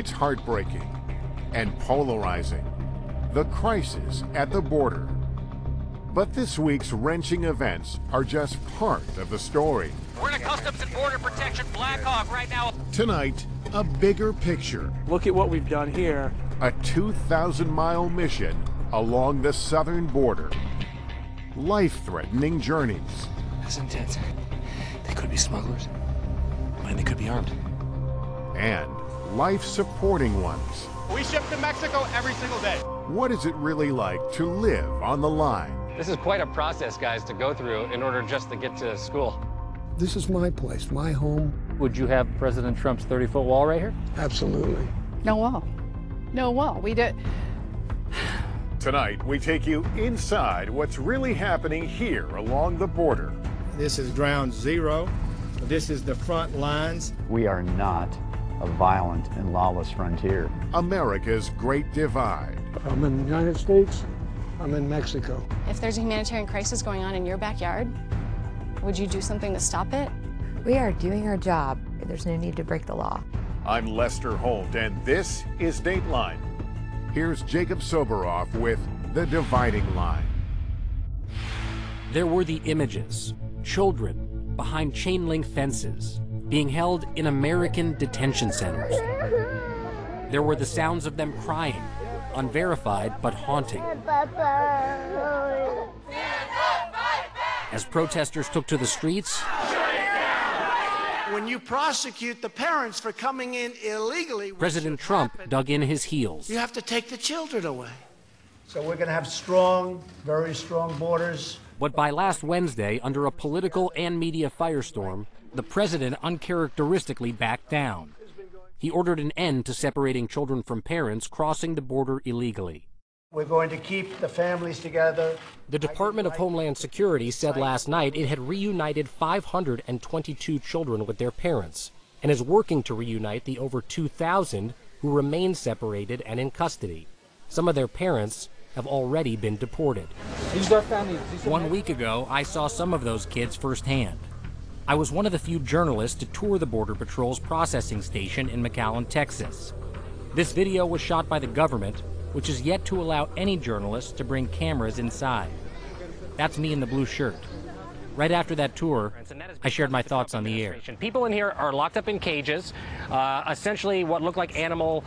It's heartbreaking and polarizing. The crisis at the border. But this week's wrenching events are just part of the story. We're in a Customs and Border Protection Black Hawk right now. Tonight, a bigger picture. Look at what we've done here. A 2,000-mile mission along the southern border. Life-threatening journeys. That's intense. They could be smugglers, and they could be armed. And life-supporting ones. We ship to Mexico every single day. What is it really like to live on the line? This is quite a process, guys, to go through in order just to get to school. This is my place, my home. Would you have President Trump's 30-foot wall right here? Absolutely. No wall. No wall. We did. Tonight, we take you inside what's really happening here along the border. This is ground zero. This is the front lines. We are not a violent and lawless frontier. America's Great Divide. I'm in the United States. I'm in Mexico. If there's a humanitarian crisis going on in your backyard, would you do something to stop it? We are doing our job. There's no need to break the law. I'm Lester Holt, and this is Dateline. Here's Jacob Soboroff with The Dividing Line. There were the images. Children behind chain-link fences, being held in American detention centers. There were the sounds of them crying, unverified but haunting. As protesters took to the streets, when you prosecute the parents for coming in illegally, President Trump dug in his heels. You have to take the children away. So we're going to have strong, very strong borders. But by last Wednesday, under a political and media firestorm, the president uncharacteristically backed down. He ordered an end to separating children from parents crossing the border illegally. We're going to keep the families together. The Department of Homeland Security said last night it had reunited 522 children with their parents and is working to reunite the over 2,000 who remain separated and in custody. Some of their parents have already been deported. These are families. 1 week ago, I saw some of those kids firsthand. I was one of the few journalists to tour the Border Patrol's processing station in McAllen, Texas. This video was shot by the government, which is yet to allow any journalists to bring cameras inside. That's me in the blue shirt. Right after that tour, I shared my thoughts on the air. People in here are locked up in cages, essentially what look like animal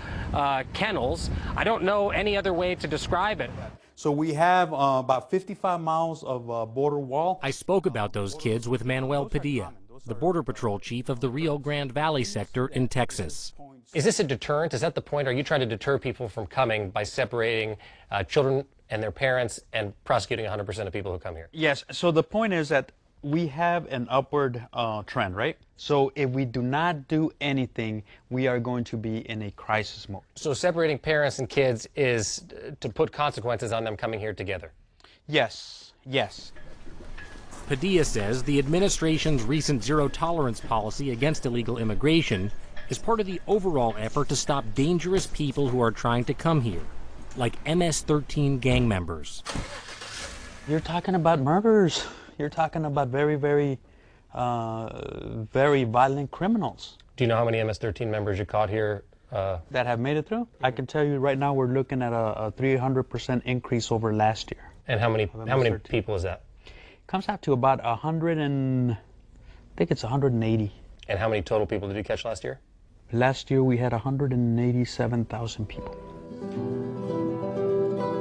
kennels. I don't know any other way to describe it. So we have about 55 miles of border wall. I spoke about those kids with Manuel Padilla, the Border Patrol chief of the Rio Grande Valley sector in Texas. Is this a deterrent? Is that the point? Are you trying to deter people from coming by separating children and their parents and prosecuting 100% of people who come here? Yes. So the point is that we have an upward trend, right? So if we do not do anything, we are going to be in a crisis mode. So separating parents and kids is to put consequences on them coming here together? Yes. Yes. Padilla says the administration's recent zero-tolerance policy against illegal immigration is part of the overall effort to stop dangerous people who are trying to come here, like MS-13 gang members. You're talking about murders. You're talking about very, very, very violent criminals. Do you know how many MS-13 members you caught here? That have made it through? I can tell you right now we're looking at a 300% increase over last year. And how many people is that? Comes out to about 100 and, I think it's 180. And how many total people did you catch last year? Last year we had 187,000 people.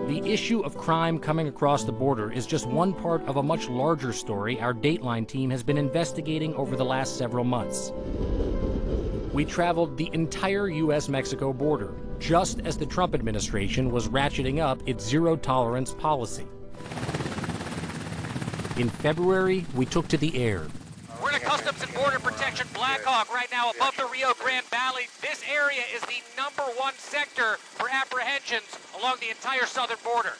The issue of crime coming across the border is just one part of a much larger story our Dateline team has been investigating over the last several months. We traveled the entire U.S.-Mexico border, just as the Trump administration was ratcheting up its zero-tolerance policy. In February, we took to the air. We're in a Customs and Border Protection Black Hawk right now above the Rio Grande Valley. This area is the #1 sector for apprehensions along the entire southern border.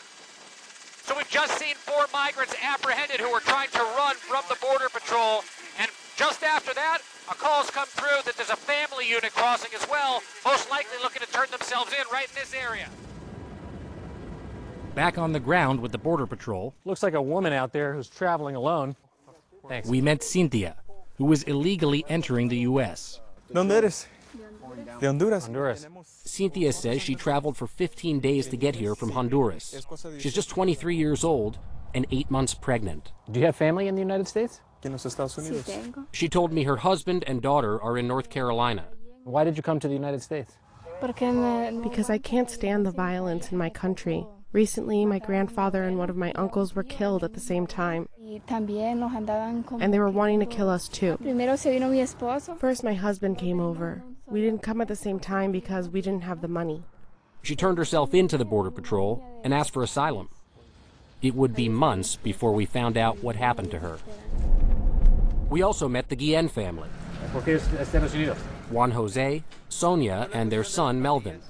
So we've just seen 4 migrants apprehended who were trying to run from the Border Patrol. And just after that, a call's come through that there's a family unit crossing as well, most likely looking to turn themselves in right in this area. Back on the ground with the Border Patrol. Looks like a woman out there who's traveling alone. Thanks. We met Cynthia, who was illegally entering the U.S. ¿Dónde eres? De Honduras. Honduras. Cynthia says she traveled for 15 days to get here from Honduras. She's just 23 years old and 8 months pregnant. Do you have family in the United States? She told me her husband and daughter are in North Carolina. Why did you come to the United States? Because I can't stand the violence in my country. Recently, my grandfather and one of my uncles were killed at the same time. And they were wanting to kill us too. First, my husband came over. We didn't come at the same time because we didn't have the money. She turned herself into the Border Patrol and asked for asylum. It would be months before we found out what happened to her. We also met the Guillen family. Juan Jose, Sonia, and their son, Melvin.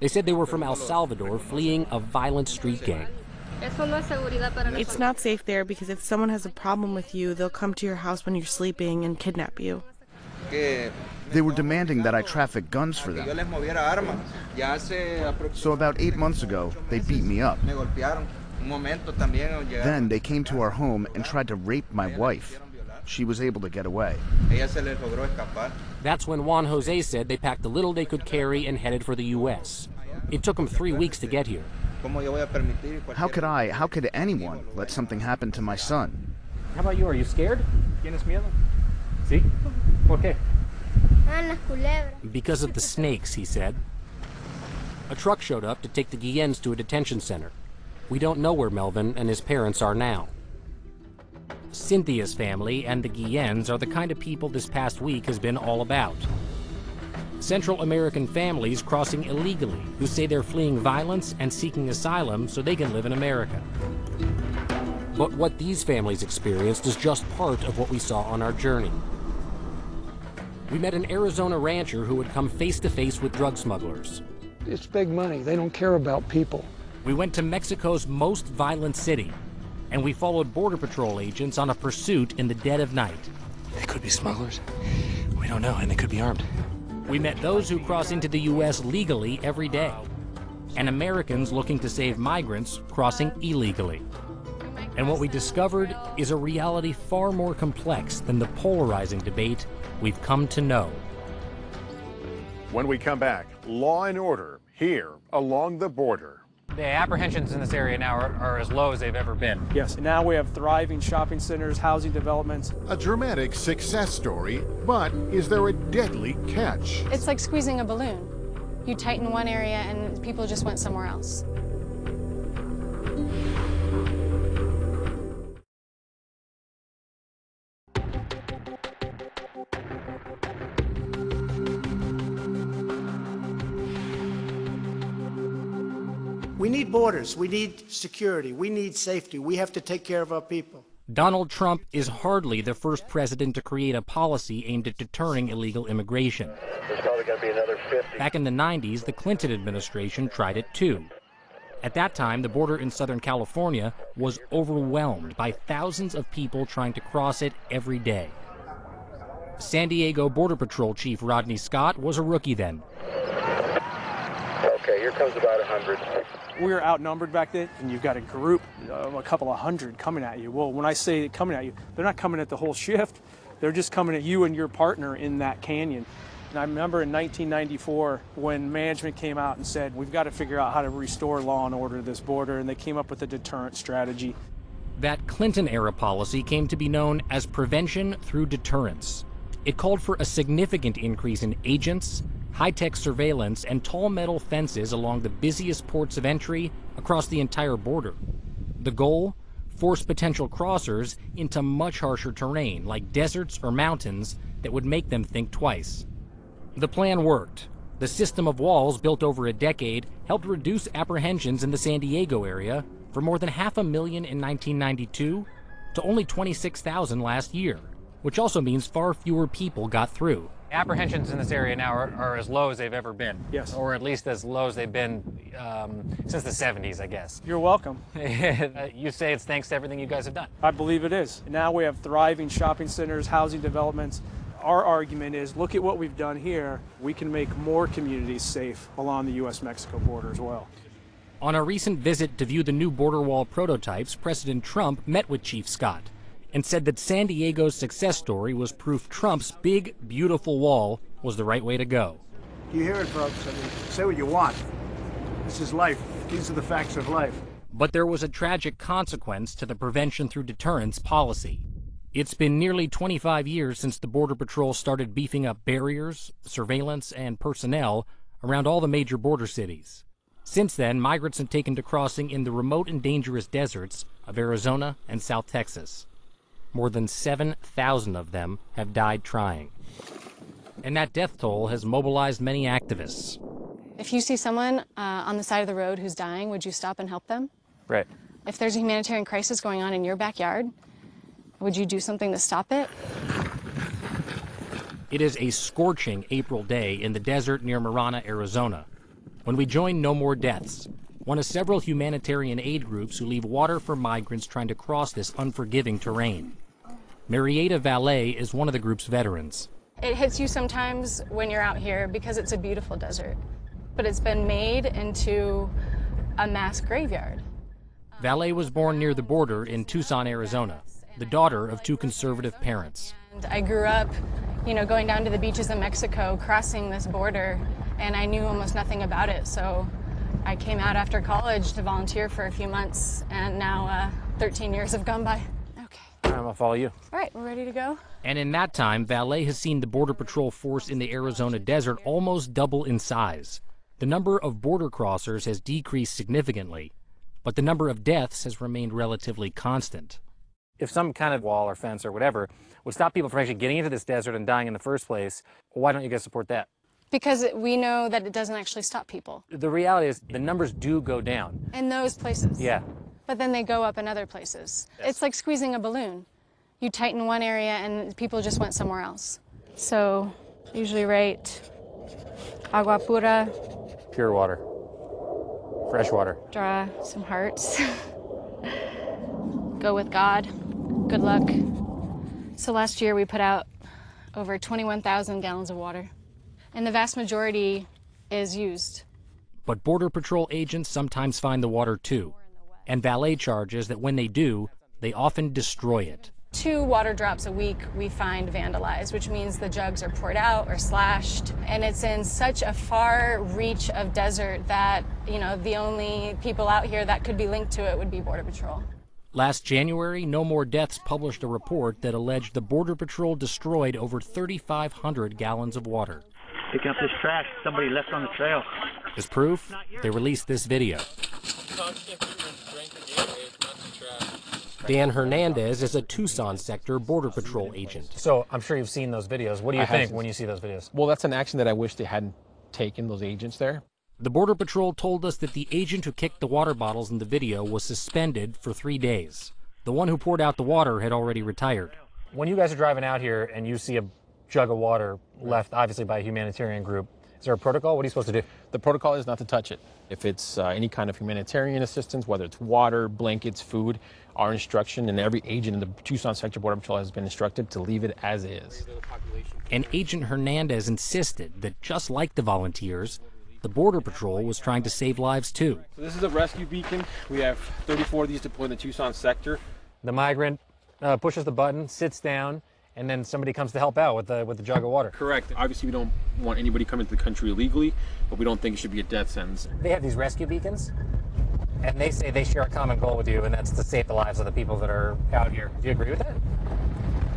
They said they were from El Salvador fleeing a violent street gang. It's not safe there because if someone has a problem with you, they'll come to your house when you're sleeping and kidnap you. They were demanding that I traffic guns for them. So about 8 months ago, they beat me up. Then they came to our home and tried to rape my wife. She was able to get away. That's when Juan Jose said they packed the little they could carry and headed for the U.S. It took them 3 weeks to get here. How could anyone let something happen to my son? How about you? Are you scared? ¿Tienes miedo? ¿Sí? ¿Por qué? Because of the snakes, he said. A truck showed up to take the Guillens to a detention center. We don't know where Melvin and his parents are now. Cynthia's family and the Guillens are the kind of people this past week has been all about. Central American families crossing illegally who say they're fleeing violence and seeking asylum so they can live in America. But what these families experienced is just part of what we saw on our journey. We met an Arizona rancher who had come face to face with drug smugglers. It's big money. They don't care about people. We went to Mexico's most violent city, and we followed Border Patrol agents on a pursuit in the dead of night. They could be smugglers. We don't know, and they could be armed. We met those who cross into the U.S. legally every day, and Americans looking to save migrants crossing illegally. And what we discovered is a reality far more complex than the polarizing debate we've come to know. When we come back, law and order here along the border. The apprehensions in this area now are as low as they've ever been. Yes, now we have thriving shopping centers, housing developments. A dramatic success story, but is there a deadly catch? It's like squeezing a balloon. You tighten one area and people just went somewhere else. We need borders. We need security. We need safety. We have to take care of our people. Donald Trump is hardly the first president to create a policy aimed at deterring illegal immigration. There's probably going to be another 50. Back in the 90s, the Clinton administration tried it too. At that time, the border in Southern California was overwhelmed by thousands of people trying to cross it every day. San Diego Border Patrol Chief Rodney Scott was a rookie then. Okay, here comes about 100. We were outnumbered back then, and you've got a group of a couple of hundred coming at you. Well, when I say coming at you, they're not coming at the whole shift. They're just coming at you and your partner in that canyon. And I remember in 1994 when management came out and said, we've got to figure out how to restore law and order to this border, and they came up with a deterrent strategy. That Clinton-era policy came to be known as prevention through deterrence. It called for a significant increase in agents, high-tech surveillance, and tall metal fences along the busiest ports of entry across the entire border. The goal? Force potential crossers into much harsher terrain, like deserts or mountains, that would make them think twice. The plan worked. The system of walls built over a decade helped reduce apprehensions in the San Diego area from more than 500,000 in 1992 to only 26,000 last year, which also means far fewer people got through. Apprehensions in this area now are as low as they've ever been. Yes. Or at least as low as they've been since the 70s, I guess. You're welcome. You say it's thanks to everything you guys have done. I believe it is. Now we have thriving shopping centers, housing developments. Our argument is, look at what we've done here. We can make more communities safe along the U.S.-Mexico border as well. On a recent visit to view the new border wall prototypes, President Trump met with Chief Scott and said that San Diego's success story was proof Trump's big, beautiful wall was the right way to go. You hear it, folks. I mean, say what you want. This is life. These are the facts of life. But there was a tragic consequence to the prevention through deterrence policy. It's been nearly 25 years since the Border Patrol started beefing up barriers, surveillance, and personnel around all the major border cities. Since then, migrants have taken to crossing in the remote and dangerous deserts of Arizona and South Texas. More than 7,000 of them have died trying. And that death toll has mobilized many activists. If you see someone on the side of the road who's dying, would you stop and help them? Right. If there's a humanitarian crisis going on in your backyard, would you do something to stop it? It is a scorching April day in the desert near Marana, Arizona, when we join No More Deaths, one of several humanitarian aid groups who leave water for migrants trying to cross this unforgiving terrain. Marietta Valet is one of the group's veterans. It hits you sometimes when you're out here because it's a beautiful desert, but it's been made into a mass graveyard. Valet was born near the border in Tucson, Arizona, the daughter of two conservative parents. And I grew up, going down to the beaches of Mexico, crossing this border, and I knew almost nothing about it. So I came out after college to volunteer for a few months, and now 13 years have gone by. Okay. All right, I'm gonna follow you. All right, we're ready to go. And in that time, Valet has seen the Border Patrol force in the Arizona desert almost double in size. The number of border crossers has decreased significantly, but the number of deaths has remained relatively constant. If some kind of wall or fence or whatever would stop people from actually getting into this desert and dying in the first place, why don't you guys support that? Because we know that it doesn't actually stop people. The reality is the numbers do go down. In those places. Yeah. But then they go up in other places. Yes. It's like squeezing a balloon. You tighten one area and people just went somewhere else. So usually write agua pura. Pure water. Fresh water. Draw some hearts. Go with God. Good luck. So last year we put out over 21,000 gallons of water. And the vast majority is used. But Border Patrol agents sometimes find the water too. And Valet charges that when they do, they often destroy it. 2 water drops a week we find vandalized, which means the jugs are poured out or slashed. And it's in such a far reach of desert that, the only people out here that could be linked to it would be Border Patrol. Last January, No More Deaths published a report that alleged the Border Patrol destroyed over 3,500 gallons of water. Picking up this trash somebody left on the trail. As proof, they released this video. Dan Hernandez is a Tucson sector Border Patrol agent. So I'm sure you've seen those videos. What do you think when you see those videos? Well, that's an action that I wish they hadn't taken, those agents there. The Border Patrol told us that the agent who kicked the water bottles in the video was suspended for 3 days. The one who poured out the water had already retired. When you guys are driving out here and you see a jug of water left, obviously by a humanitarian group, is there a protocol? What are you supposed to do? The protocol is not to touch it. If it's any kind of humanitarian assistance, whether it's water, blankets, food, our instruction, and every agent in the Tucson Sector Border Patrol has been instructed to leave it as is. And Agent Hernandez insisted that just like the volunteers, the Border Patrol was trying to save lives too. So this is a rescue beacon. We have 34 of these deployed in the Tucson sector. The migrant pushes the button, sits down, and then somebody comes to help out with the jug of water. Correct. Obviously, we don't want anybody coming to the country illegally, but we don't think it should be a death sentence. They have these rescue beacons, and they say they share a common goal with you, and that's to save the lives of the people that are out here. Do you agree with that?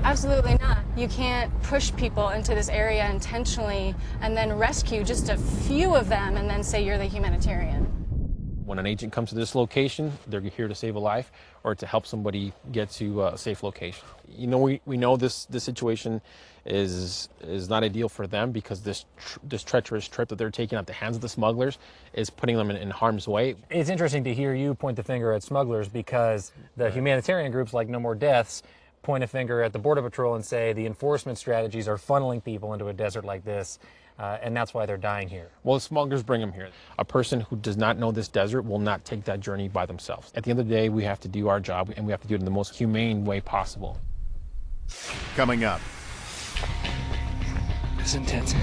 Absolutely not. You can't push people into this area intentionally and then rescue just a few of them and then say you're the humanitarian. When an agent comes to this location, they're here to save a life or to help somebody get to a safe location. We know this situation is not ideal for them because this treacherous trip that they're taking at the hands of the smugglers is putting them in harm's way. It's interesting to hear you point the finger at smugglers because the humanitarian groups like No More Deaths point a finger at the Border Patrol and say the enforcement strategies are funneling people into a desert like this, and that's why they're dying here. Well, the smugglers bring them here. A person who does not know this desert will not take that journey by themselves. At the end of the day, we have to do our job, and we have to do it in the most humane way possible. Coming up. It's intense.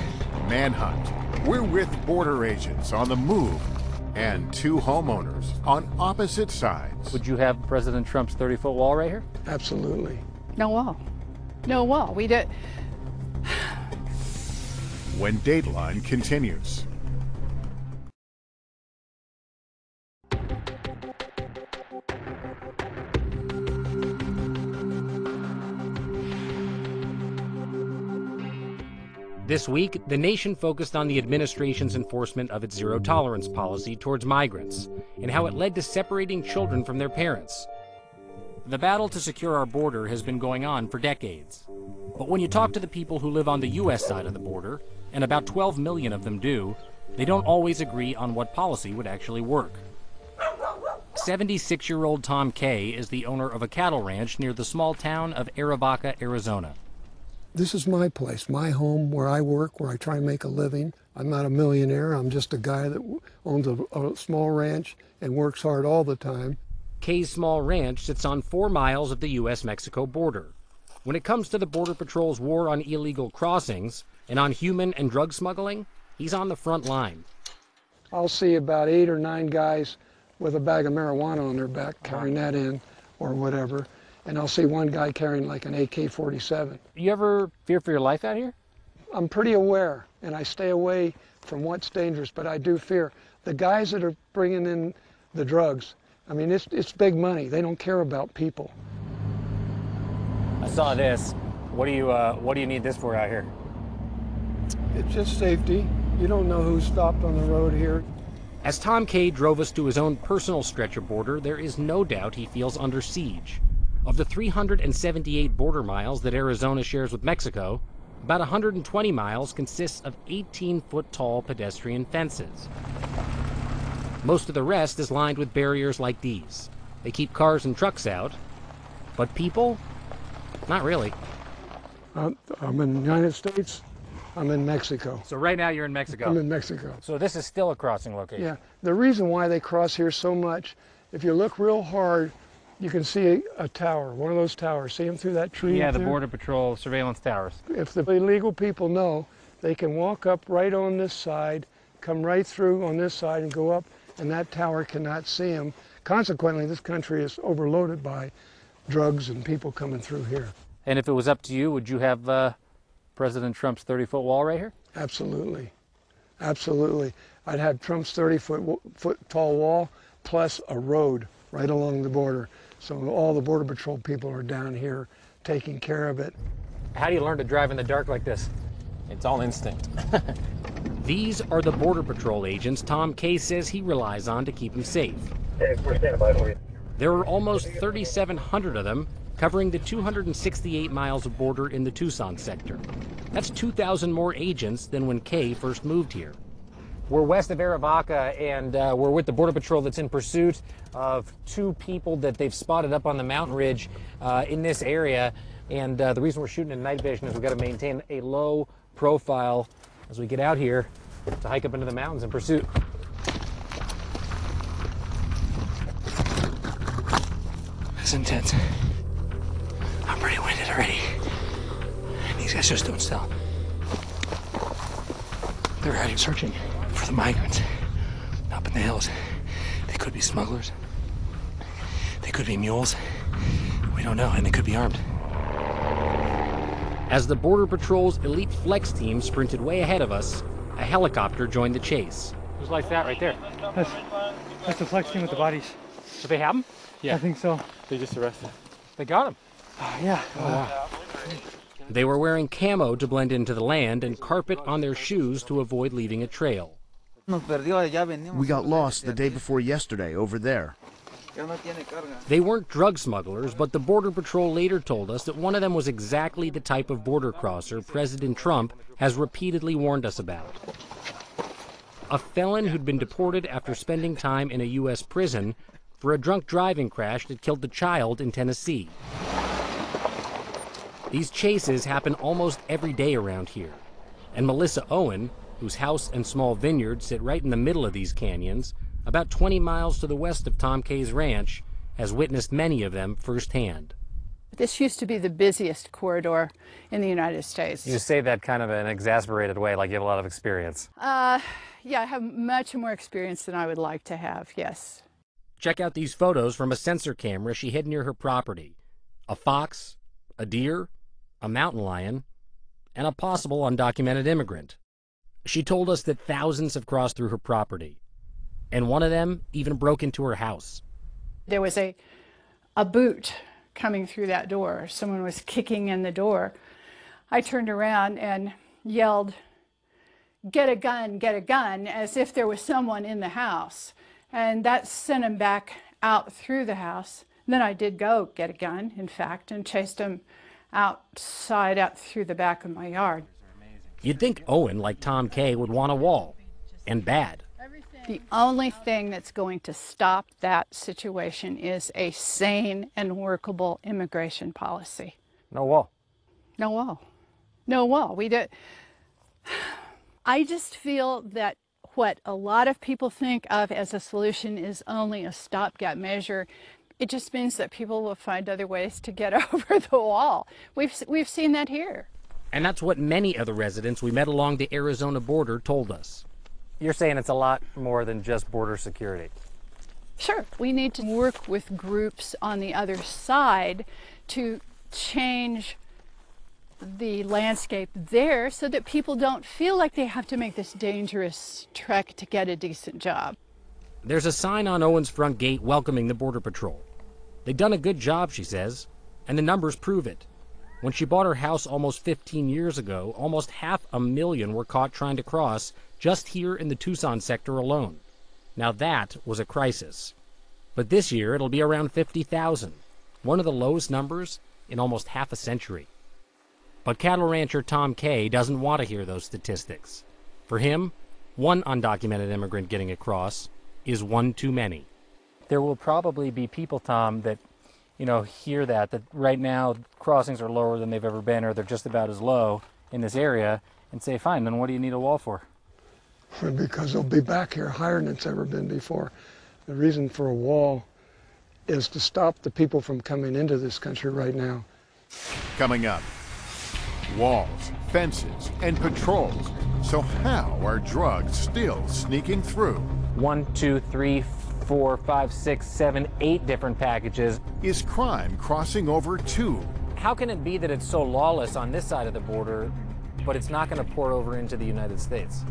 Manhunt. We're with border agents on the move and 2 homeowners on opposite sides. Would you have President Trump's 30-foot wall right here? Absolutely. No wall. No wall. We did. when Dateline continues. This week, the nation focused on the administration's enforcement of its zero-tolerance policy towards migrants and how it led to separating children from their parents. The battle to secure our border has been going on for decades. But when you talk to the people who live on the U.S. side of the border, and about 12 million of them do, they don't always agree on what policy would actually work. 76-year-old Tom Kay is the owner of a cattle ranch near the small town of Arivaca, Arizona. This is my place, my home, where I work, where I try and make a living. I'm not a millionaire. I'm just a guy that owns a small ranch and works hard all the time. Kay's small ranch sits on 4 miles of the U.S.-Mexico border. When it comes to the Border Patrol's war on illegal crossings and on human and drug smuggling, he's on the front line. I'll see about 8 or 9 guys with a bag of marijuana on their back carrying that in or whatever. And I'll see one guy carrying like an AK-47. You ever fear for your life out here? I'm pretty aware, and I stay away from what's dangerous, but I do fear. The guys that are bringing in the drugs, I mean, it's big money. They don't care about people. I saw this. What do you need this for out here? It's just safety. You don't know who stopped on the road here. As Tom Kay drove us to his own personal stretch of border, there is no doubt he feels under siege. Of the 378 border miles that Arizona shares with Mexico, about 120 miles consists of 18-foot-tall pedestrian fences. Most of the rest is lined with barriers like these. They keep cars and trucks out, but people? Not really. I'm in the United States. I'm in Mexico. So right now you're in Mexico? I'm in Mexico. So this is still a crossing location? Yeah. The reason why they cross here so much, if you look real hard, you can see a tower, one of those towers. See them through that tree? Yeah, the there? Border Patrol surveillance towers. If the illegal people know, they can walk up right on this side, come right through on this side and go up, and that tower cannot see them. Consequently, this country is overloaded by drugs and people coming through here. And if it was up to you, would you have President Trump's 30-foot wall right here? Absolutely. Absolutely. I'd have Trump's 30-foot tall wall plus a road right along the border. So all the Border Patrol people are down here taking care of it. How do you learn to drive in the dark like this? It's all instinct. These are the Border Patrol agents Tom Kay says he relies on to keep him safe. Hey, we're standing by for you. There are almost 3,700 of them, covering the 268 miles of border in the Tucson sector. That's 2,000 more agents than when Kay first moved here. We're west of Arivaca, and we're with the Border Patrol that's in pursuit of 2 people that they've spotted up on the mountain ridge in this area. And the reason we're shooting in night vision is we've got to maintain a low profile as we get out here to hike up into the mountains in pursuit. It's intense. I'm pretty winded already. These guys just don't stop. They're out here searching for the migrants up in the hills. They could be smugglers. They could be mules. We don't know, and they could be armed. As the Border Patrol's elite flex team sprinted way ahead of us, a helicopter joined the chase. Just like that right there. That's the flex team with the bodies. Do they have them? Yeah. I think so. They just arrested. They got them. Yeah. Oh, wow. They were wearing camo to blend into the land and carpet on their shoes to avoid leaving a trail. We got lost the day before yesterday over there. They weren't drug smugglers, but the Border Patrol later told us that one of them was exactly the type of border crosser President Trump has repeatedly warned us about. A felon who'd been deported after spending time in a U.S. prison for a drunk driving crash that killed a child in Tennessee. These chases happen almost every day around here, and Melissa Owen, whose house and small vineyard sit right in the middle of these canyons, about 20 miles to the west of Tom Kay's ranch, has witnessed many of them firsthand. This used to be the busiest corridor in the United States. You say that kind of in an exasperated way, like you have a lot of experience. Yeah, I have much more experience than I would like to have, yes. Check out these photos from a sensor camera she hid near her property. A fox, a deer, a mountain lion, and a possible undocumented immigrant. She told us that thousands have crossed through her property, and one of them even broke into her house. There was a boot coming through that door. Someone was kicking in the door. I turned around and yelled, get a gun, as if there was someone in the house. And that sent him back out through the house. Then I did go get a gun, in fact, and chased him outside, out through the back of my yard. You'd think Owen, like Tom Kay, would want a wall, and bad. The only thing that's going to stop that situation is a sane and workable immigration policy. No wall. No wall. No wall. We did. I just feel that what a lot of people think of as a solution is only a stopgap measure. It just means that people will find other ways to get over the wall. We've seen that here. And that's what many of the residents we met along the Arizona border told us. You're saying it's a lot more than just border security. Sure. We need to work with groups on the other side to change the landscape there so that people don't feel like they have to make this dangerous trek to get a decent job. There's a sign on Owen's front gate welcoming the Border Patrol. They've done a good job, she says, and the numbers prove it. When she bought her house almost 15 years ago, almost 500,000 were caught trying to cross just here in the Tucson sector alone. Now that was a crisis. But this year it'll be around 50,000, one of the lowest numbers in almost half a century. But cattle rancher Tom Kay doesn't want to hear those statistics. For him, one undocumented immigrant getting across is one too many. There will probably be people, Tom, that hear that right now crossings are lower than they've ever been, or they're just about as low in this area, and say, fine, then what do you need a wall for? Because they'll be back here higher than it's ever been before. The reason for a wall is to stop the people from coming into this country right now. Coming up, walls, fences, and patrols. So how are drugs still sneaking through? 1, 2, 3, 4, 5, 6, 7, 8 different packages. Is crime crossing over too? How can it be that it's so lawless on this side of the border, but it's not going to pour over into the United States?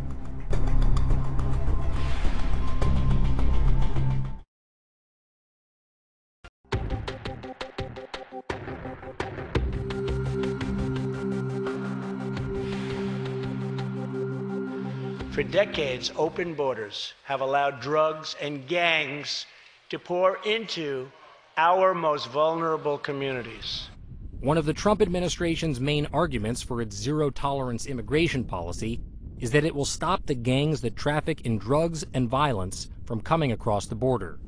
For decades, open borders have allowed drugs and gangs to pour into our most vulnerable communities. One of the Trump administration's main arguments for its zero-tolerance immigration policy is that it will stop the gangs that traffic in drugs and violence from coming across the border.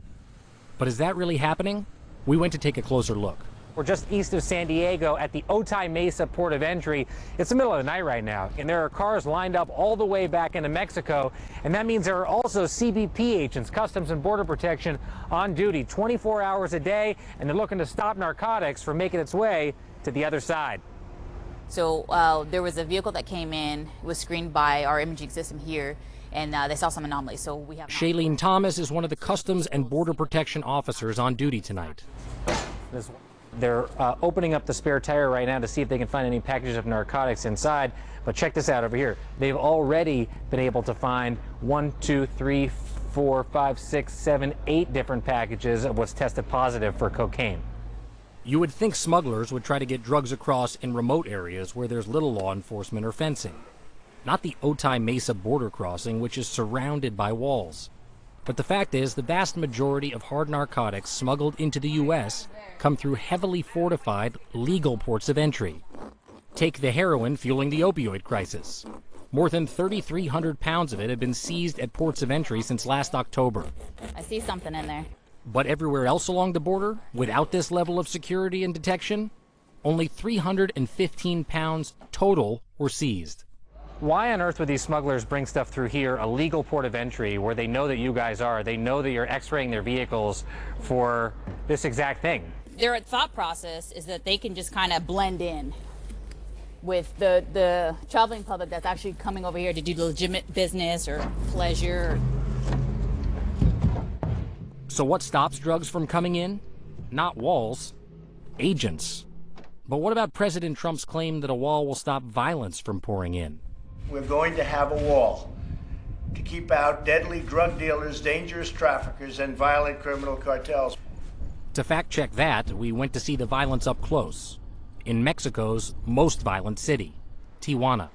But is that really happening? We went to take a closer look. We're just east of San Diego at the Otay Mesa port of entry. It's the middle of the night right now, and there are cars lined up all the way back into Mexico, and that means there are also CBP agents, Customs and Border Protection, on duty 24 hours a day, and they're looking to stop narcotics from making its way to the other side. So there was a vehicle that came in, was screened by our imaging system here, and they saw some anomalies, so we have... Shailene Thomas is one of the Customs and Border Protection officers on duty tonight. They're opening up the spare tire right now to see if they can find any packages of narcotics inside. But check this out over here. They've already been able to find 1, 2, 3, 4, 5, 6, 7, 8 different packages of what's tested positive for cocaine. You would think smugglers would try to get drugs across in remote areas where there's little law enforcement or fencing. Not the Otay Mesa border crossing, which is surrounded by walls. But the fact is, the vast majority of hard narcotics smuggled into the U.S. come through heavily fortified, legal ports of entry. Take the heroin fueling the opioid crisis. More than 3,300 pounds of it have been seized at ports of entry since last October. I see something in there. But everywhere else along the border, without this level of security and detection, only 315 pounds total were seized. Why on earth would these smugglers bring stuff through here, a legal port of entry, where they know that you guys are? They know that you're x-raying their vehicles for this exact thing. Their thought process is that they can just kind of blend in with the traveling public that's actually coming over here to do legitimate business or pleasure. So what stops drugs from coming in? Not walls, agents. But what about President Trump's claim that a wall will stop violence from pouring in? We're going to have a wall to keep out deadly drug dealers, dangerous traffickers, and violent criminal cartels. To fact-check that, we went to see the violence up close, in Mexico's most violent city, Tijuana.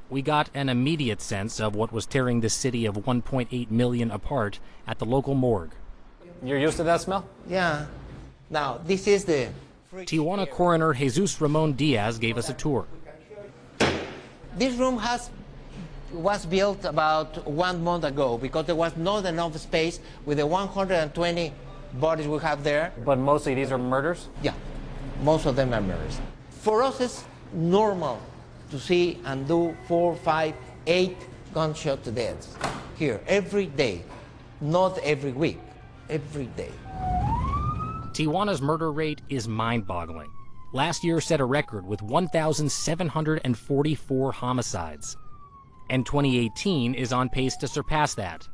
We got an immediate sense of what was tearing this city of 1.8 million apart at the local morgue. You're used to that smell? Yeah. Now, this is the... Tijuana coroner Jesus Ramon Diaz gave us a tour. This room was built about 1 month ago because there was not enough space with the 120 bodies we have there. But mostly these are murders? Yeah, most of them are murders. For us, it's normal to see and do 4, 5, 8 gunshot deaths here every day, not every week, every day. Tijuana's murder rate is mind-boggling. Last year set a record with 1,744 homicides. And 2018 is on pace to surpass that.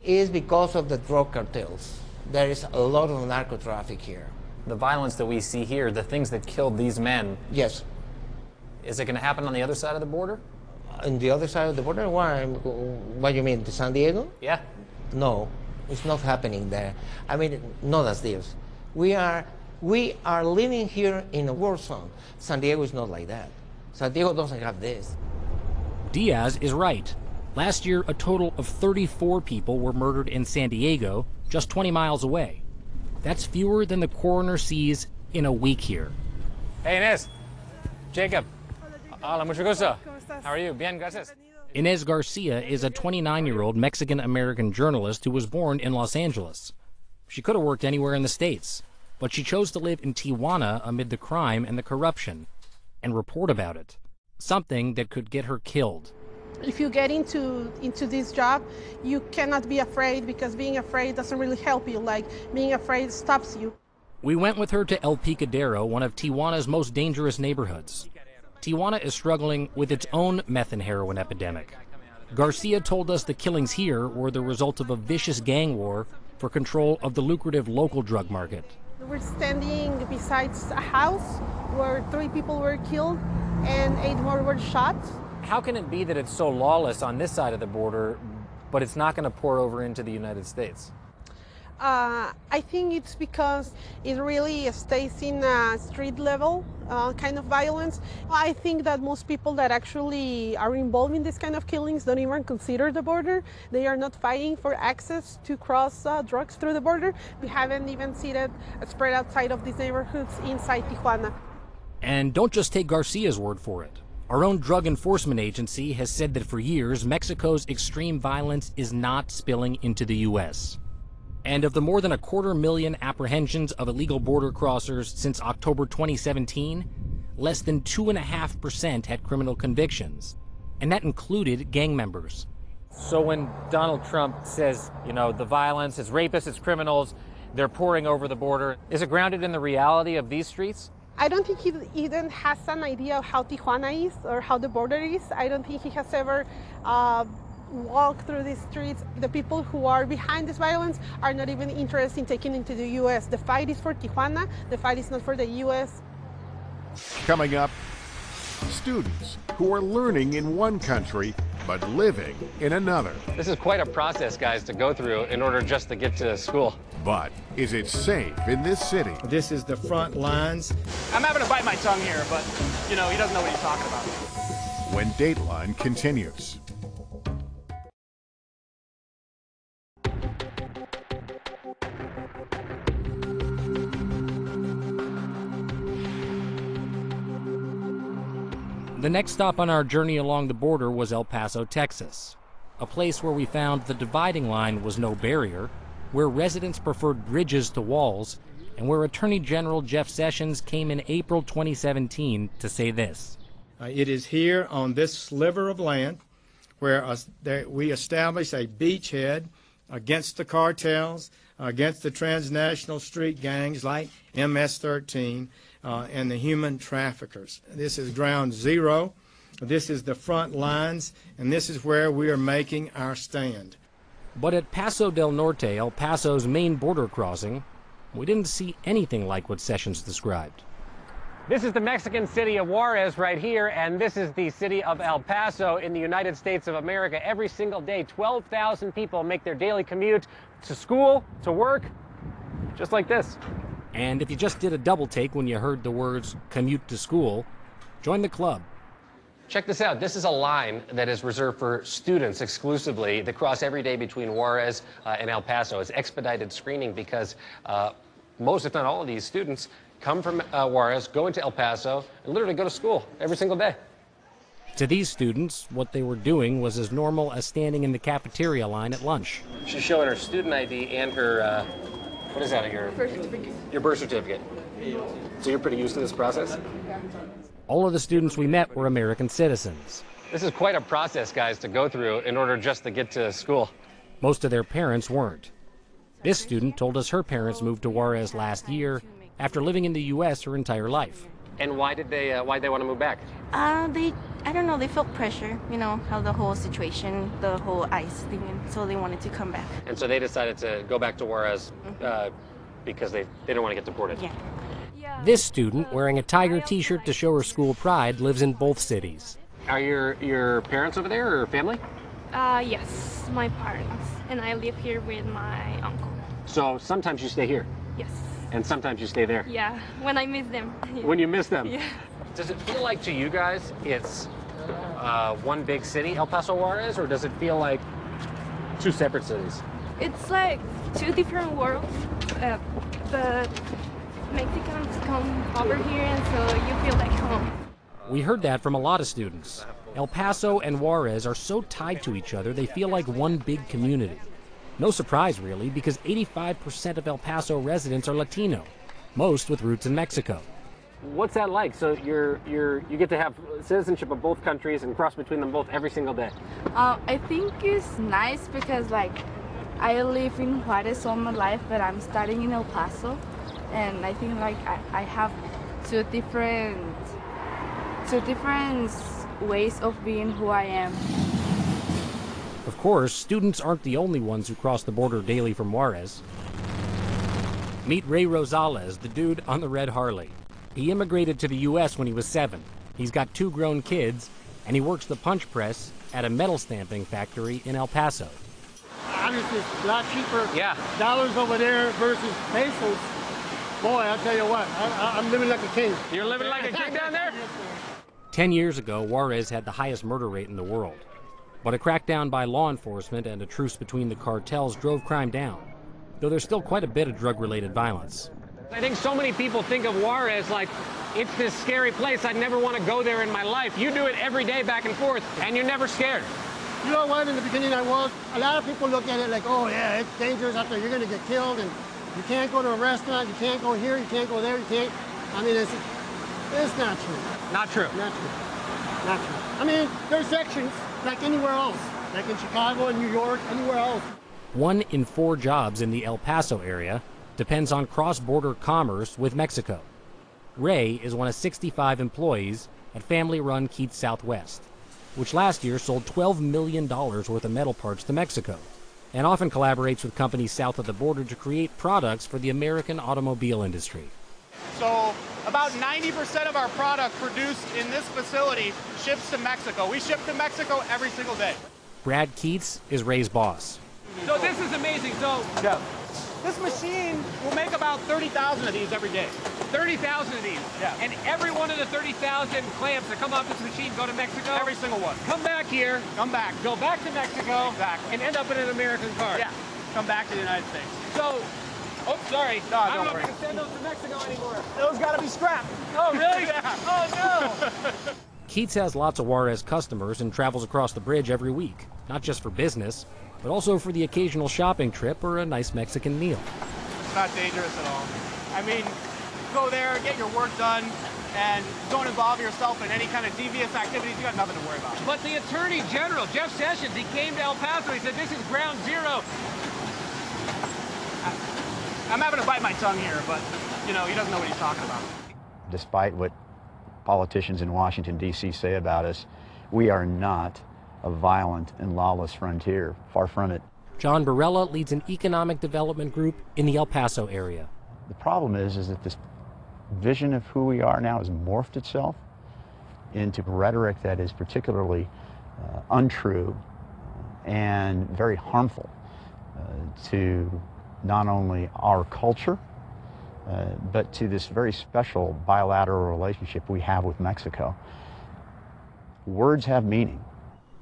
It is because of the drug cartels. There is a lot of narco traffic here. The violence that we see here, the things that killed these men. Yes. Is it going to happen on the other side of the border? On the other side of the border? What do you mean, to San Diego? Yeah. No, it's not happening there. I mean, not as this. We are living here in a war zone. San Diego is not like that. San Diego doesn't have this. Diaz is right. Last year, a total of 34 people were murdered in San Diego, just 20 miles away. That's fewer than the coroner sees in a week here. Hey, Inez. Jacob. Hola, mucho gusto. How are you? Bien, gracias. Inez Garcia is a 29-year-old Mexican-American journalist who was born in Los Angeles. She could have worked anywhere in the States, but she chose to live in Tijuana amid the crime and the corruption and report about it, something that could get her killed. If you get into this job, you cannot be afraid because being afraid doesn't really help you. Like, being afraid stops you. We went with her to El Picadero, one of Tijuana's most dangerous neighborhoods. Tijuana is struggling with its own meth and heroin epidemic. Garcia told us the killings here were the result of a vicious gang war for control of the lucrative local drug market. We're standing beside a house where 3 people were killed and 8 more were shot. How can it be that it's so lawless on this side of the border, but it's not going to pour over into the United States? I think it's because it really stays in a street level kind of violence. I think that most people that actually are involved in this kind of killings don't even consider the border. They are not fighting for access to cross drugs through the border. We haven't even seen it spread outside of these neighborhoods inside Tijuana. And don't just take Garcia's word for it. Our own drug enforcement agency has said that for years, Mexico's extreme violence is not spilling into the U.S. And of the more than 250,000 apprehensions of illegal border crossers since October 2017, less than 2.5% had criminal convictions. And that included gang members. So when Donald Trump says, you know, the violence, it's rapists, it's criminals, they're pouring over the border, is it grounded in the reality of these streets? I don't think he even has an idea of how Tijuana is or how the border is. I don't think he has ever walked through these streets. The people who are behind this violence are not even interested in taking into the U.S. The fight is for Tijuana. The fight is not for the U.S. Coming up, students who are learning in one country but living in another. This is quite a process, guys, to go through in order just to get to school. But is it safe in this city? This is the front lines. I'm having to bite my tongue here, but, you know, he doesn't know what he's talking about. When Dateline continues. The next stop on our journey along the border was El Paso, Texas, a place where we found the dividing line was no barrier, where residents preferred bridges to walls, and where Attorney General Jeff Sessions came in April 2017 to say this. It is here on this sliver of land where we establish a beachhead against the cartels, against the transnational street gangs like MS-13, and the human traffickers. This is ground zero. This is the front lines, and this is where we are making our stand. But at Paso del Norte, El Paso's main border crossing, we didn't see anything like what Sessions described. This is the Mexican city of Juarez right here, and this is the city of El Paso in the United States of America. Every single day, 12,000 people make their daily commute to school, to work, just like this. And if you just did a double take when you heard the words commute to school, join the club. Check this out. This is a line that is reserved for students exclusively that cross every day between Juarez and El Paso. It's expedited screening because most, if not all of these students come from Juarez, go into El Paso, and literally go to school every single day. To these students, what they were doing was as normal as standing in the cafeteria line at lunch. She's showing her student ID and her, what is that, your birth certificate. Your birth certificate. So you're pretty used to this process? All of the students we met were American citizens. This is quite a process, guys, to go through in order just to get to school. Most of their parents weren't. This student told us her parents moved to Juarez last year after living in the U.S. her entire life. And why'd they want to move back? I don't know, they felt pressure, you know, how the whole situation, the whole ICE thing, and so they wanted to come back. And so they decided to go back to Juarez because they didn't want to get deported. Yeah. This student, wearing a Tiger t-shirt to show her school pride, lives in both cities. Are your parents over there or family? Yes, my parents. And I live here with my uncle. So sometimes you stay here? Yes. And sometimes you stay there? Yeah, when I miss them. When you miss them? Yeah. Does it feel like to you guys it's one big city, El Paso, Juarez, or does it feel like two separate cities? It's like two different worlds, but Mexicans come over here and so you feel like home. We heard that from a lot of students. El Paso and Juarez are so tied to each other they feel like one big community. No surprise, really, because 85% of El Paso residents are Latino, most with roots in Mexico. What's that like? So you get to have citizenship of both countries and cross between them both every single day. I think it's nice because, like, I live in Juarez all my life, but I'm studying in El Paso, and I think, like, I have two different ways of being who I am. Of course, students aren't the only ones who cross the border daily from Juarez. Meet Ray Rosales, the dude on the red Harley. He immigrated to the U.S. when he was 7. He's got 2 grown kids, and he works the punch press at a metal stamping factory in El Paso. Obviously, it's a lot cheaper. Yeah. Dollars over there versus pesos. Boy, I'll tell you what, I'm living like a king. You're living like a king down there? 10 years ago, Juarez had the highest murder rate in the world. But a crackdown by law enforcement and a truce between the cartels drove crime down, though there's still quite a bit of drug-related violence. I think so many people think of Juarez like it's this scary place. I'd never want to go there in my life. You do it every day back and forth, and you're never scared. You know what, in the beginning I was, a lot of people look at it like, oh yeah, it's dangerous out there, you're going to get killed, and you can't go to a restaurant, you can't go here, you can't go there, you can't. I mean, it's not true. Not true? Not true. Not true. I mean, there's sections like anywhere else, like in Chicago and New York, anywhere else. 1 in 4 jobs in the El Paso area depends on cross-border commerce with Mexico. Ray is one of 65 employees at family-run Keats Southwest, which last year sold $12 million worth of metal parts to Mexico, and often collaborates with companies south of the border to create products for the American automobile industry. So about 90% of our product produced in this facility ships to Mexico. We ship to Mexico every single day. Brad Keats is Ray's boss. So this is amazing. So this machine will make about 30,000 of these every day. 30,000 of these. Yeah. And every one of the 30,000 clamps that come off this machine go to Mexico? Every single one. Come back here. Come back. Go back to Mexico. Exactly. And end up in an American car. Yeah. Come back to the United States. So, oh, sorry. No, I don't don't know worry. if you can send those to Mexico anymore. Those got to be scrapped. Oh, really? Yeah. Oh, no. Keats has lots of Juarez customers and travels across the bridge every week, not just for business, but also for the occasional shopping trip or a nice Mexican meal. It's not dangerous at all. I mean, go there, get your work done, and don't involve yourself in any kind of devious activities. You got nothing to worry about. But the Attorney General, Jeff Sessions, he came to El Paso. He said, this is ground zero. I'm having to bite my tongue here, but, you know, he doesn't know what he's talking about. Despite what politicians in Washington, D.C. say about us, we are not a violent and lawless frontier. Far from it. John Barella leads an economic development group in the El Paso area. The problem is that vision of who we are now has morphed itself into rhetoric that is particularly untrue and very harmful to not only our culture, but to this very special bilateral relationship we have with Mexico. Words have meaning.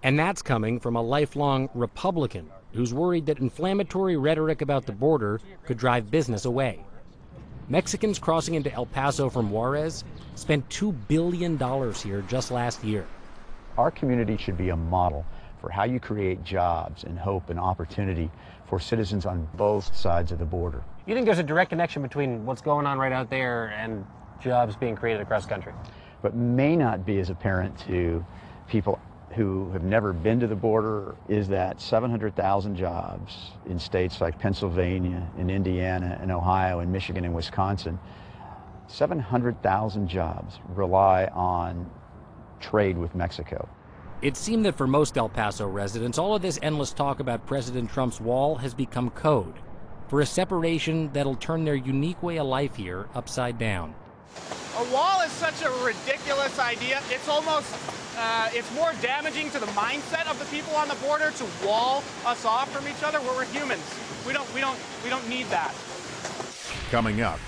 And that's coming from a lifelong Republican who's worried that inflammatory rhetoric about the border could drive business away. Mexicans crossing into El Paso from Juarez spent $2 billion here just last year. Our community should be a model for how you create jobs and hope and opportunity for citizens on both sides of the border. You think there's a direct connection between what's going on right out there and jobs being created across the country? But may not be as apparent to people who have never been to the border is that 700,000 jobs in states like Pennsylvania, in Indiana, and Ohio, and Michigan, and Wisconsin, 700,000 jobs rely on trade with Mexico. It seemed that for most El Paso residents, all of this endless talk about President Trump's wall has become code for a separation that'll turn their unique way of life here upside down. A wall is such a ridiculous idea. It's almost, it's more damaging to the mindset of the people on the border to wall us off from each other. We're humans. We don't need that. Coming up,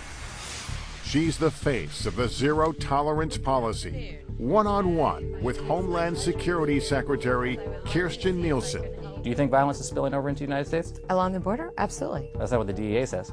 she's the face of the zero tolerance policy. One-on-one with Homeland Security Secretary Kirstjen Nielsen. Do you think violence is spilling over into the United States? Along the border? Absolutely. That's not what the DEA says.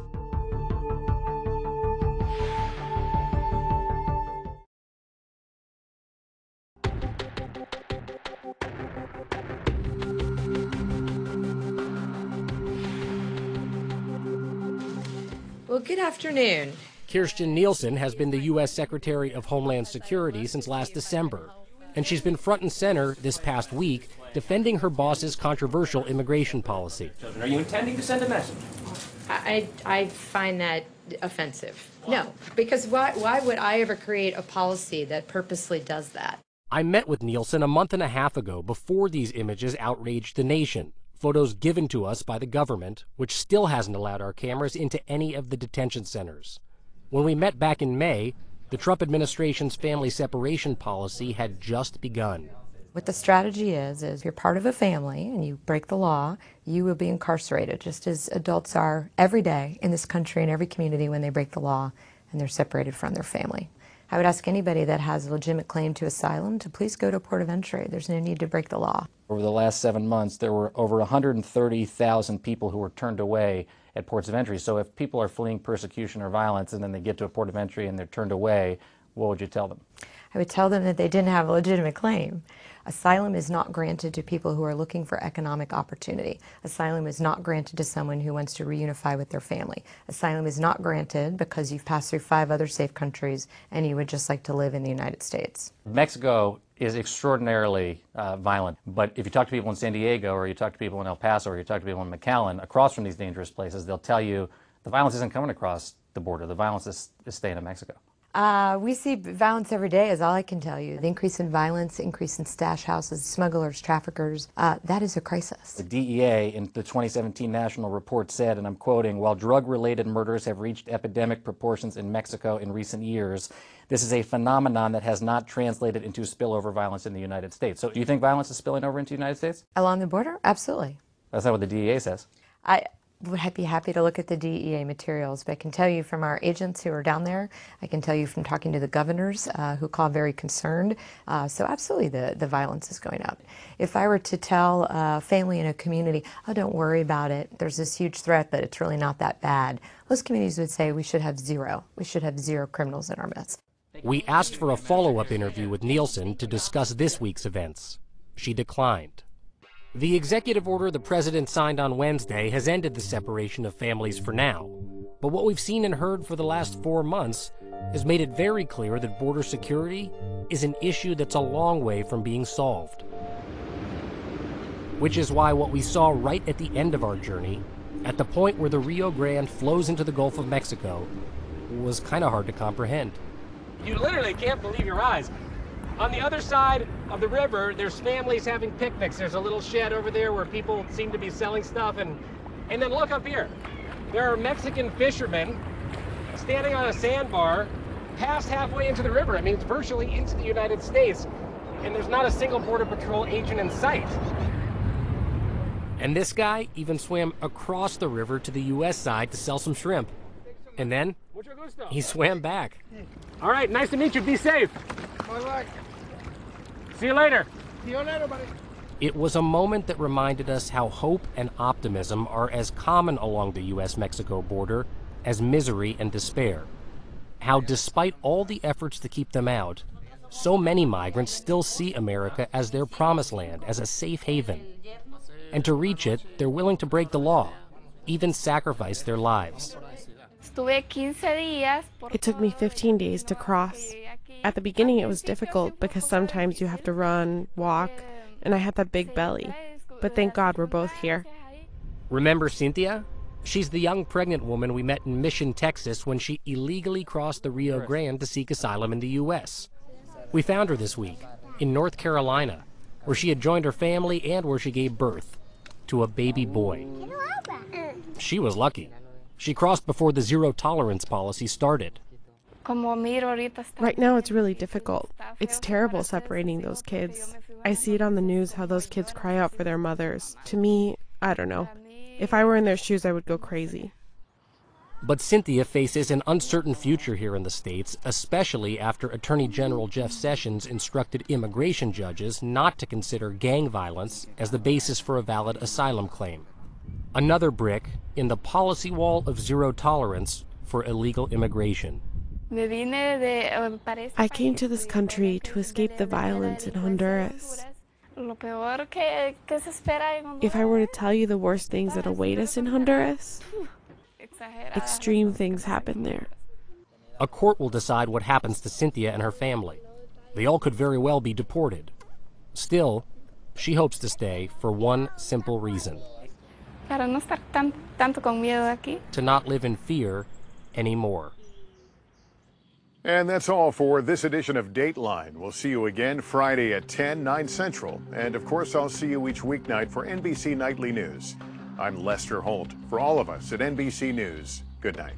Well, good afternoon. Kirstjen Nielsen has been the U.S. Secretary of Homeland Security since last December, and she's been front and center this past week defending her boss's controversial immigration policy. Are you intending to send a message? I find that offensive. No, because why would I ever create a policy that purposely does that? I met with Nielsen a month and a half ago before these images outraged the nation. Photos given to us by the government, which still hasn't allowed our cameras into any of the detention centers. When we met back in May, the Trump administration's family separation policy had just begun. What the strategy is if you're part of a family and you break the law, you will be incarcerated, just as adults are every day in this country and every community when they break the law and they're separated from their family. I would ask anybody that has a legitimate claim to asylum to please go to a port of entry. There's no need to break the law. Over the last 7 months, there were over 130,000 people who were turned away at ports of entry. So if people are fleeing persecution or violence and then they get to a port of entry and they're turned away, what would you tell them? I would tell them that they didn't have a legitimate claim. Asylum is not granted to people who are looking for economic opportunity. Asylum is not granted to someone who wants to reunify with their family. Asylum is not granted because you've passed through 5 other safe countries and you would just like to live in the United States. Mexico is extraordinarily violent, but if you talk to people in San Diego or you talk to people in El Paso or you talk to people in McAllen, across from these dangerous places, they'll tell you the violence isn't coming across the border. The violence is staying in Mexico. We see violence every day, is all I can tell you. The increase in violence, increase in stash houses, smugglers, traffickers, that is a crisis. The DEA in the 2017 national report said, and I'm quoting, while drug-related murders have reached epidemic proportions in Mexico in recent years, this is a phenomenon that has not translated into spillover violence in the United States. So do you think violence is spilling over into the United States? Along the border? Absolutely. That's not what the DEA says. I would be happy to look at the DEA materials, but I can tell you from our agents who are down there, I can tell you from talking to the governors who call very concerned. So absolutely the violence is going up. If I were to tell a family in a community, oh, don't worry about it, there's this huge threat, but it's really not that bad, most communities would say we should have zero. We should have 0 criminals in our midst. We asked for a follow-up interview with Nielsen to discuss this week's events. She declined. The executive order the president signed on Wednesday has ended the separation of families for now. But what we've seen and heard for the last 4 months has made it very clear that border security is an issue that's a long way from being solved. Which is why what we saw right at the end of our journey, at the point where the Rio Grande flows into the Gulf of Mexico, was kind of hard to comprehend. You literally can't believe your eyes. On the other side of the river, there's families having picnics. There's a little shed over there where people seem to be selling stuff. And then look up here. There are Mexican fishermen standing on a sandbar past halfway into the river. I mean, it's virtually into the United States, and there's not a single Border Patrol agent in sight. And this guy even swam across the river to the U.S. side to sell some shrimp. And then he swam back. All right, nice to meet you. Be safe. All right. See you later. See you later, buddy. It was a moment that reminded us how hope and optimism are as common along the U.S.-Mexico border as misery and despair. How, despite all the efforts to keep them out, so many migrants still see America as their promised land, as a safe haven. And to reach it, they're willing to break the law, even sacrifice their lives. It took me 15 days to cross. At the beginning it was difficult because sometimes you have to run, walk, and I had that big belly. But thank God we're both here. Remember Cynthia? She's the young pregnant woman we met in Mission, Texas when she illegally crossed the Rio Grande to seek asylum in the U.S. We found her this week in North Carolina, where she had joined her family and where she gave birth to a baby boy. She was lucky. She crossed before the zero-tolerance policy started. Right now it's really difficult. It's terrible separating those kids. I see it on the news how those kids cry out for their mothers. To me, I don't know. If I were in their shoes, I would go crazy. But Cynthia faces an uncertain future here in the States, especially after Attorney General Jeff Sessions instructed immigration judges not to consider gang violence as the basis for a valid asylum claim. Another brick in the policy wall of zero tolerance for illegal immigration. I came to this country to escape the violence in Honduras. If I were to tell you the worst things that await us in Honduras, extreme things happen there. A court will decide what happens to Cynthia and her family. They all could very well be deported. Still, she hopes to stay for one simple reason: to not live in fear anymore. And that's all for this edition of Dateline. We'll see you again Friday at 10, 9 Central. And of course, I'll see you each weeknight for NBC Nightly News. I'm Lester Holt. For all of us at NBC News, good night.